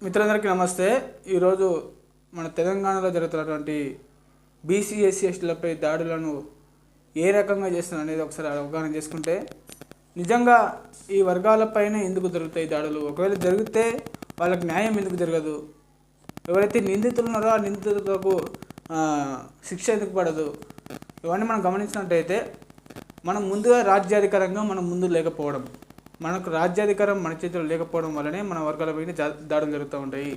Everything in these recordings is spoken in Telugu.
మిత్రులందరికీ నమస్తే. ఈరోజు మన తెలంగాణలో జరుగుతున్నటువంటి బీసీ ఎస్సీ ఎస్టీలపై దాడులను ఏ రకంగా చేస్తున్నారు అనేది ఒకసారి అవగాహన చేసుకుంటే నిజంగా ఈ వర్గాలపైన ఎందుకు జరుగుతాయి దాడులు, ఒకవేళ జరిగితే వాళ్ళకి న్యాయం ఎందుకు జరగదు, ఎవరైతే నిందితులు ఉన్నారో ఆ నిందితులకు శిక్ష ఎందుకు పడదు, ఇవన్నీ మనం గమనించినట్టయితే మనం ముందుగా రాజ్యాధికారంగా మనం ముందు లేకపోవడం, మనకు రాజ్యాధికారం మన చేతిలో లేకపోవడం వల్లనే మన వర్గాలపైన దాడులు జరుగుతూ ఉంటాయి.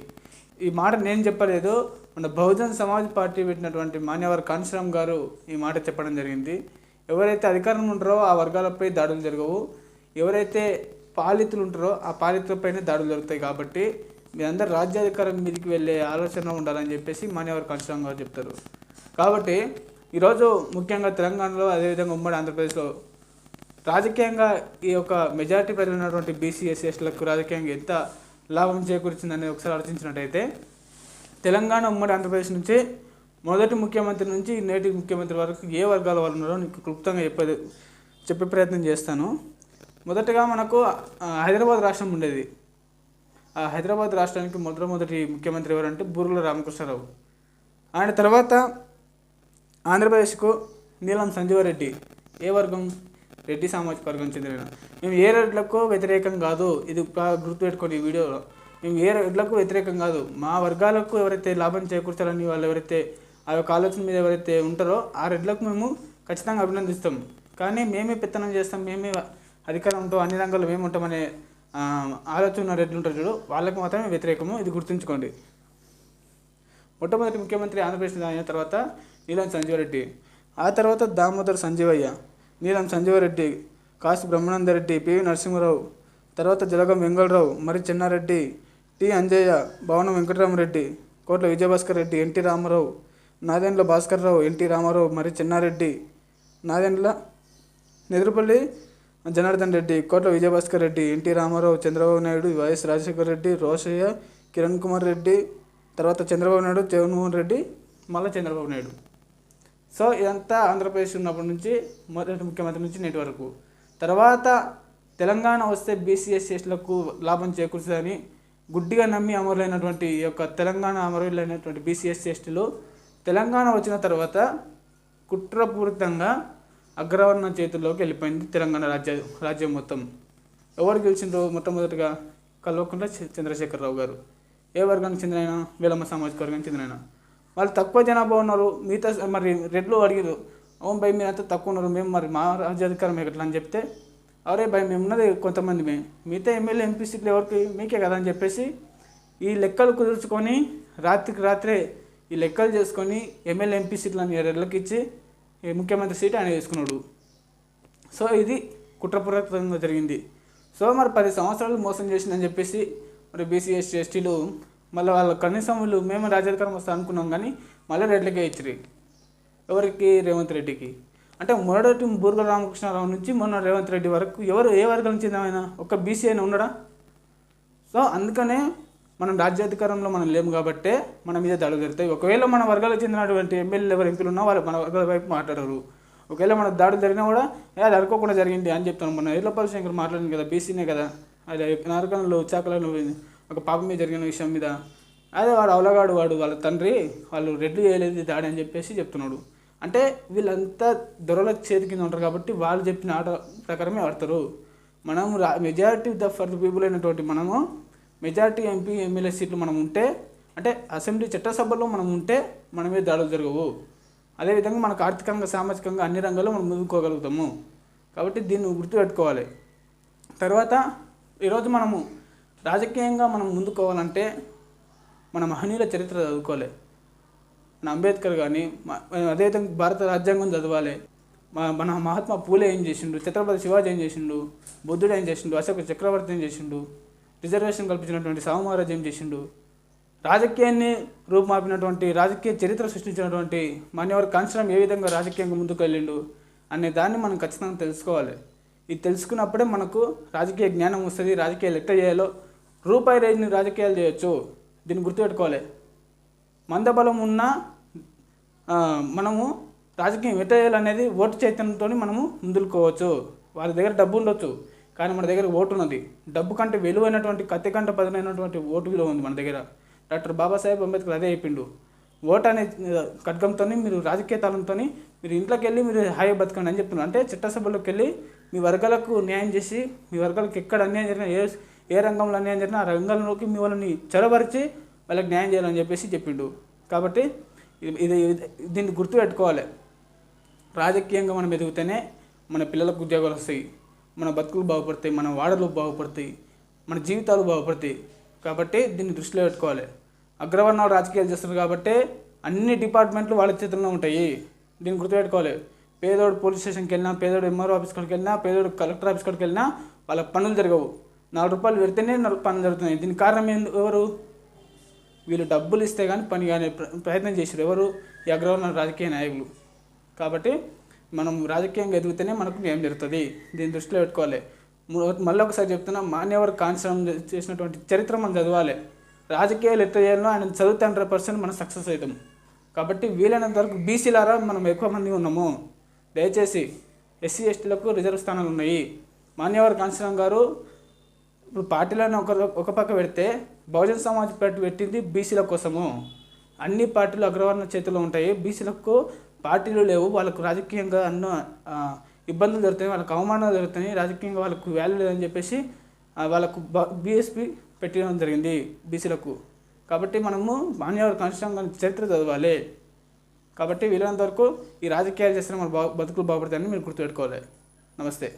ఈ మాట నేను చెప్పలేదు, మన బహుజన్ సమాజ్ పార్టీ పెట్టినటువంటి మాన్యవర్ కాన్శ్రామ్ గారు ఈ మాట చెప్పడం జరిగింది. ఎవరైతే అధికారంలో ఉంటారో ఆ వర్గాలపై దాడులు జరగవు, ఎవరైతే పాలితులు ఉంటారో ఆ పాలితులపైన దాడులు జరుగుతాయి. కాబట్టి మీరందరూ రాజ్యాధికారం మీదకి వెళ్ళే ఆలోచన ఉండాలని చెప్పేసి మాన్యవర్ కాన్శ్రామ్ గారు చెప్తారు. కాబట్టి ఈరోజు ముఖ్యంగా తెలంగాణలో అదేవిధంగా ఉమ్మడి ఆంధ్రప్రదేశ్లో రాజకీయంగా ఈ యొక్క మెజారిటీ ప్రజలు ఉన్నటువంటి బీసీ ఎస్సీ ఎస్టీలకు రాజకీయంగా ఎంత లాభం చేకూర్చిందని ఒకసారి ఆలోచించినట్టయితే తెలంగాణ ఉమ్మడి ఆంధ్రప్రదేశ్ నుంచి మొదటి ముఖ్యమంత్రి నుంచి నేటి ముఖ్యమంత్రి వరకు ఏ వర్గాల వాళ్ళు ఉన్నారో నీకు క్లుప్తంగా చెప్పే ప్రయత్నం చేస్తాను. మొదటగా మనకు హైదరాబాద్ రాష్ట్రం ఉండేది. ఆ హైదరాబాద్ రాష్ట్రానికి మొదటి ముఖ్యమంత్రి ఎవరంటే బూరుగుల రామకృష్ణారావు. ఆయన తర్వాత ఆంధ్రప్రదేశ్కు నీలం సంజీవారెడ్డి. ఏ వర్గం? రెడ్డి సామాజిక వర్గం చెందిన. మేము ఏ రెడ్లకు వ్యతిరేకం కాదు, ఇది గుర్తుపెట్టుకోండి ఈ వీడియోలో. మేము ఏ రెడ్లకు వ్యతిరేకం కాదు, మా వర్గాలకు ఎవరైతే లాభం చేకూర్చాలని వాళ్ళు ఎవరైతే ఆ యొక్క ఆలోచన మీద ఎవరైతే ఉంటారో ఆ రెడ్లకు మేము ఖచ్చితంగా అభినందిస్తాం. కానీ మేమే పెత్తనం చేస్తాం, మేమే అధికారంతో అన్ని రంగాల్లో మేము ఉంటామనే ఆలోచన ఉన్న రెడ్లు ఉంటారు చూడు, వాళ్ళకు మాత్రమే వ్యతిరేకము. ఇది గుర్తుంచుకోండి. మొట్టమొదటి ముఖ్యమంత్రి ఆంధ్రప్రదేశ్ అయిన తర్వాత నీలం సంజీవారెడ్డి, ఆ తర్వాత దామోదర్ సంజీవయ్య, నీలం సంజీవారెడ్డి, కాసు బ్రహ్మానందరెడ్డి, పివి నరసింహారావు, తర్వాత జలగం వెంగళరావు, మరి చెన్నారెడ్డి, టి అంజయ్య, భవనం వెంకటరామరెడ్డి, కోట్ల విజయభాస్కర్ రెడ్డి, ఎన్టీ రామారావు, నాదెండ్ల భాస్కర్రావు, ఎన్టీ రామారావు, మరి చెన్నారెడ్డి, నాదెండ్ల నెదురుపల్లి జనార్దన్ రెడ్డి, కోట్ల విజయభాస్కర్ రెడ్డి, ఎన్టీ రామారావు, చంద్రబాబు నాయుడు, వైఎస్ రాజశేఖర రెడ్డి, రోషయ్య, కిరణ్ కుమార్ రెడ్డి, తర్వాత చంద్రబాబు నాయుడు, జగన్మోహన్ రెడ్డి, మళ్ళీ చంద్రబాబు నాయుడు. సో ఇదంతా ఆంధ్రప్రదేశ్ ఉన్నప్పటి నుంచి మొదటి ముఖ్యమంత్రి నుంచి నేటి వరకు. తర్వాత తెలంగాణ వస్తే బీసీ ఎస్సీ ఎస్టీలకు లాభం చేకూరుతుందని గుడ్డిగా నమ్మి అమరులైనటువంటి ఈ యొక్క తెలంగాణ అమరులైనటువంటి బీసీ ఎస్సీ ఎస్టీలు తెలంగాణ వచ్చిన తర్వాత కుట్రపూరితంగా అగ్రవర్ణ చేతుల్లోకి వెళ్ళిపోయింది తెలంగాణ రాజ్యం మొత్తం. ఎవరు గెలిచిండ్రు? మొట్టమొదటిగా కల్వకుంట్ల చంద్రశేఖరరావు గారు. ఏ వర్గానికి చెందినైనా? వేలమ్మ సామాజిక వర్గానికి చెందినైనా. వాళ్ళు తక్కువ జనాభా ఉన్నారు, మిగతా మరి రెడ్లు అడిగారు, అవును భయ్ మీరంతా తక్కువ ఉన్నారు, మేము మరి మా రాజ్యాధికారం ఎట్లా అని చెప్తే, అవరే భయ్ మేము ఉన్నది కొంతమంది, మిగతా ఎమ్మెల్యే ఎంపీ సీట్లు ఎవరికి? మీకే కదా అని చెప్పేసి ఈ లెక్కలు కుదుర్చుకొని రాత్రికి రాత్రే ఈ లెక్కలు చేసుకొని ఎమ్మెల్యే ఎంపీ సీట్లని రెడ్లకి ఇచ్చి ముఖ్యమంత్రి సీట్ ఆయన వేసుకున్నాడు. సో ఇది కుట్రపూర్వకంగా జరిగింది. సో మరి 10 సంవత్సరాలు మోసం చేసిందని చెప్పేసి మరి బీసీ ఎస్టీ ఎస్టీలు మళ్ళీ వాళ్ళ కనీసం వీళ్ళు మేము రాజ్యాధికారం వస్తా అనుకున్నాం, కానీ మళ్ళీ రెడ్లకే ఇచ్చిరి. ఎవరికి? రేవంత్ రెడ్డికి. అంటే మొదటి బూరుగుల రామకృష్ణారావు నుంచి మొన్న రేవంత్ రెడ్డి వరకు ఎవరు ఏ వర్గం చెందిన ఒక బీసీ అయినా ఉన్నాడా? సో అందుకనే మనం రాజ్యాధికారంలో మనం లేము కాబట్టే మన మీద దాడులు జరుగుతాయి. ఒకవేళ మన వర్గాలకు చెందినటువంటి ఎమ్మెల్యేలు ఎవరు ఎంపీలు ఉన్నా వాళ్ళు మన వర్గాల వైపు మాట్లాడరు. ఒకవేళ మన దాడులు జరిగినా కూడా అది అనుకోకుండా జరిగింది అని చెప్తాను. మన ఎర్లపల్లి శంకర్ మాట్లాడింది కదా, బీసీనే కదా, అది నరకంలో చాకలను ఒక పాప మీద జరిగిన విషయం మీద, అదే వాడు అవలగాడు, వాడు వాళ్ళ తండ్రి వాళ్ళు రెడ్లు చేయలేదు దాడి అని చెప్పేసి చెప్తున్నాడు. అంటే వీళ్ళంతా దొరల చేతి కింద ఉంటారు కాబట్టి వాళ్ళు చెప్పిన ఆట ప్రకారమే ఆడతారు. మనము మెజారిటీ ఫర్ ద పీపుల్ అయినటువంటి మనము మెజారిటీ ఎంపీ ఎమ్మెల్యే సీట్లు మనం ఉంటే, అంటే అసెంబ్లీ చట్టసభలో మనం ఉంటే మన మీద దాడులు జరగవు. అదేవిధంగా మనకు ఆర్థికంగా సామాజికంగా అన్ని రంగాల్లో మనం ముందుకోగలుగుతాము. కాబట్టి దీన్ని గుర్తుపెట్టుకోవాలి. తర్వాత ఈరోజు మనము రాజకీయంగా మనం ముందుకోవాలంటే మన మహనీయుల చరిత్ర చదువుకోవాలి. మన అంబేద్కర్ కానీ, అదేవిధంగా భారత రాజ్యాంగం చదవాలి. మన మహాత్మా పూలే ఏం చేసిండు, ఛత్రపతి శివాజీ ఏం చేసిండు, బుద్ధుడు ఏం చేసిండు, అశోక చక్రవర్తి ఏం చేసిండు, రిజర్వేషన్ కల్పించినటువంటి సాహు మహారాజ్ ఏం చేసిండు, రాజకీయాన్ని రూపుమాపినటువంటి రాజకీయ చరిత్ర సృష్టించినటువంటి మాన్యవర్ కాన్శ్రామ్ ఏ విధంగా రాజకీయంగా ముందుకు వెళ్ళిండు అనే దాన్ని మనం ఖచ్చితంగా తెలుసుకోవాలి. ఇది తెలుసుకున్నప్పుడే మనకు రాజకీయ జ్ఞానం వస్తుంది. రాజకీయాలు ఎట్లా చేయాలో రూపాయి రేంజ్ని రాజకీయాలు చేయొచ్చు. దీన్ని గుర్తుపెట్టుకోవాలి. మందబలం ఉన్నా మనము రాజకీయం ఎట్లా చేయాలనేది ఓటు చైతన్యంతో మనము ముందుకోవచ్చు. వాళ్ళ దగ్గర డబ్బు ఉండొచ్చు, కానీ మన దగ్గర ఓటు ఉన్నది. డబ్బు కంటే విలువైనటువంటి, కత్తి కంటే పదునైనటువంటి ఓటు విలువ ఉంది మన దగ్గర. డాక్టర్ బాబాసాహెబ్ అంబేద్కర్ అదే చెప్పిండు. ఓటు అనే ఖడ్గంతో మీరు రాజకీయ తాళంతో మీరు ఇంట్లోకి వెళ్ళి మీరు హాయి బతకండి అని చెప్తున్నారు. అంటే చట్టసభలోకి వెళ్ళి మీ వర్గాలకు న్యాయం చేసి, మీ వర్గాలకు ఎక్కడ అన్యాయం జరిగినా, ఏ రంగంలో అన్యాయం జరిగినా ఆ రంగంలోకి మీ వాళ్ళని చొరబరిచి వాళ్ళకి న్యాయం చేయాలని చెప్పేసి చెప్పిండు. కాబట్టి ఇది దీన్ని గుర్తుపెట్టుకోవాలి. రాజకీయంగా మనం ఎదిగితేనే మన పిల్లలకు ఉద్యోగాలు వస్తాయి, మన బతుకులు బాగుపడతాయి, మన వాడలు బాగుపడతాయి, మన జీవితాలు బాగుపడతాయి. కాబట్టి దీన్ని దృష్టిలో పెట్టుకోవాలి. అగ్రవర్ణాలు రాజకీయాలు చేస్తున్నారు కాబట్టి అన్ని డిపార్ట్మెంట్లు వాళ్ళ చేతుల్లో ఉంటాయి. దీన్ని గుర్తుపెట్టుకోవాలి. పేదోడు పోలీస్ స్టేషన్కి వెళ్ళినా, పేదోడు ఎంఆర్ఓ ఆఫీస్ కాడికి వెళ్ళినా, పేదోడు కలెక్టర్ ఆఫీస్ కాడికి వెళ్ళినా వాళ్ళ పనులు జరగవు. 4 రూపాయలు పెడితేనే పనులు జరుగుతున్నాయి. దీనికి కారణం ఎవరు? వీళ్ళు డబ్బులు ఇస్తే కానీ పని కానీ ప్రయత్నం చేశారు. ఎవరు? ఈ అగ్రవర్ణ రాజకీయ నాయకులు. కాబట్టి మనం రాజకీయంగా ఎదిగితేనే మనకు న్యాయం జరుగుతుంది. దీన్ని దృష్టిలో పెట్టుకోవాలి. మళ్ళీ ఒకసారి చెప్తున్నా, మాన్యవర్ కాన్స్టిట్యూషన్ చేసినటువంటి చరిత్ర మనం చదవాలి. రాజకీయాలు ఎట్లా చేయాలో ఆయన చదివితే 100% మనం సక్సెస్ అవుతాం. కాబట్టి వీలైనంత వరకు బీసీలారా మనం ఎక్కువ మంది ఉన్నాము. దయచేసి ఎస్సీ ఎస్టీలకు రిజర్వ్ స్థానాలు ఉన్నాయి. మాన్యవర్ కాన్స్టిట్యూషన్ గారు ఇప్పుడు పార్టీలను ఒక పక్క పెడితే బహుజన్ సమాజ్ పార్టీ పెట్టింది బీసీల కోసము. అన్ని పార్టీలు అగ్రవర్ణ చేతిలో ఉంటాయి. బీసీలకు పార్టీలు లేవు. వాళ్ళకు రాజకీయంగా అన్న ఇబ్బందులు జరుగుతాయి, వాళ్ళకు అవమానాలు జరుగుతాయి, రాజకీయంగా వాళ్ళకు వాల్యూ లేదని చెప్పేసి వాళ్ళకు బీఎస్పీ పెట్టడం జరిగింది బీసీలకు. కాబట్టి మనము మాన్యవర్ కాన్స్టిట్యూషన్ చరిత్ర చదవాలి. కాబట్టి వీలైనంత వరకు ఈ రాజకీయాలు చేస్తే మన బతుకులు బాగుపడతాయని మీరు గుర్తుపెట్టుకోవాలి. నమస్తే.